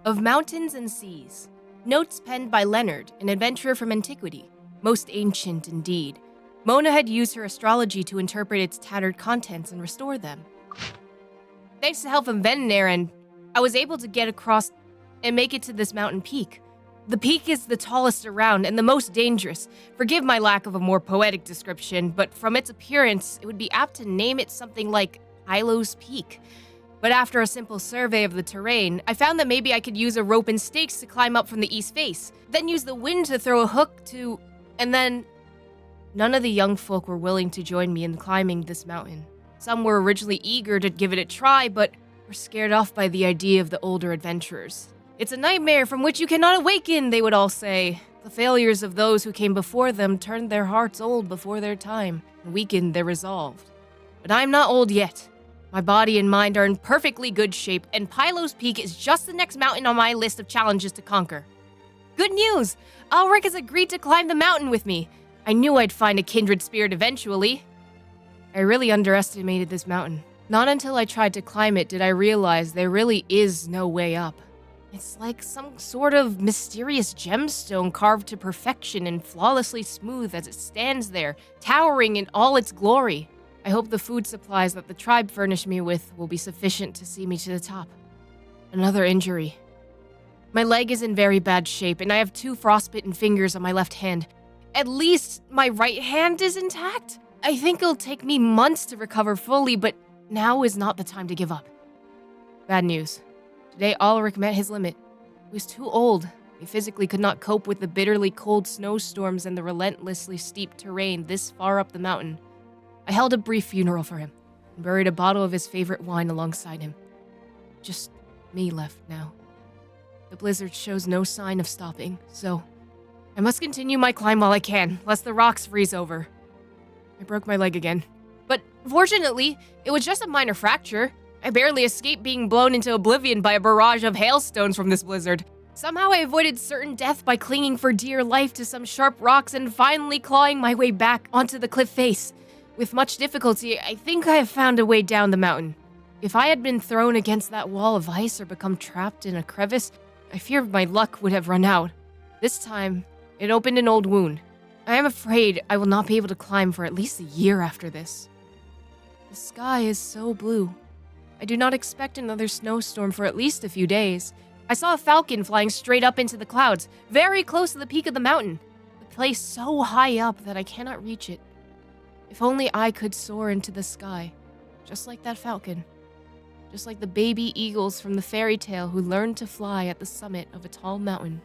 Of Mountains and Seas. Notes penned by Leonard, an adventurer from antiquity. Most ancient indeed. Mona had used her astrology to interpret its tattered contents and restore them. Thanks to help from Veterinarian, I was able to get across and make it to this mountain peak. The peak is the tallest around and the most dangerous. Forgive my lack of a more poetic description, but from its appearance, it would be apt to name it something like Hylo's Peak. But after a simple survey of the terrain, I found that maybe I could use a rope and stakes to climb up from the east face, then use the wind to throw a hook to... and then... None of the young folk were willing to join me in climbing this mountain. Some were originally eager to give it a try, but were scared off by the idea of the older adventurers. It's a nightmare from which you cannot awaken, they would all say. The failures of those who came before them turned their hearts old before their time, and weakened their resolve. But I'm not old yet. My body and mind are in perfectly good shape, and Pylo's Peak is just the next mountain on my list of challenges to conquer. Good news! Ulrich has agreed to climb the mountain with me. I knew I'd find a kindred spirit eventually. I really underestimated this mountain. Not until I tried to climb it did I realize there really is no way up. It's like some sort of mysterious gemstone carved to perfection and flawlessly smooth as it stands there, towering in all its glory. I hope the food supplies that the tribe furnished me with will be sufficient to see me to the top. Another injury. My leg is in very bad shape, and I have 2 frostbitten fingers on my left hand. At least my right hand is intact. I think it'll take me months to recover fully, but now is not the time to give up. Bad news. Today, Ulrich met his limit. He was too old. He physically could not cope with the bitterly cold snowstorms and the relentlessly steep terrain this far up the mountain. I held a brief funeral for him and buried a bottle of his favorite wine alongside him. Just me left now. The blizzard shows no sign of stopping, so I must continue my climb while I can, lest the rocks freeze over. I broke my leg again. But fortunately, it was just a minor fracture. I barely escaped being blown into oblivion by a barrage of hailstones from this blizzard. Somehow I avoided certain death by clinging for dear life to some sharp rocks and finally clawing my way back onto the cliff face. With much difficulty, I think I have found a way down the mountain. If I had been thrown against that wall of ice or become trapped in a crevice, I fear my luck would have run out. This time, it opened an old wound. I am afraid I will not be able to climb for at least a year after this. The sky is so blue. I do not expect another snowstorm for at least a few days. I saw a falcon flying straight up into the clouds, very close to the peak of the mountain. The place so high up that I cannot reach it. If only I could soar into the sky, just like that falcon. Just like the baby eagles from the fairy tale who learned to fly at the summit of a tall mountain.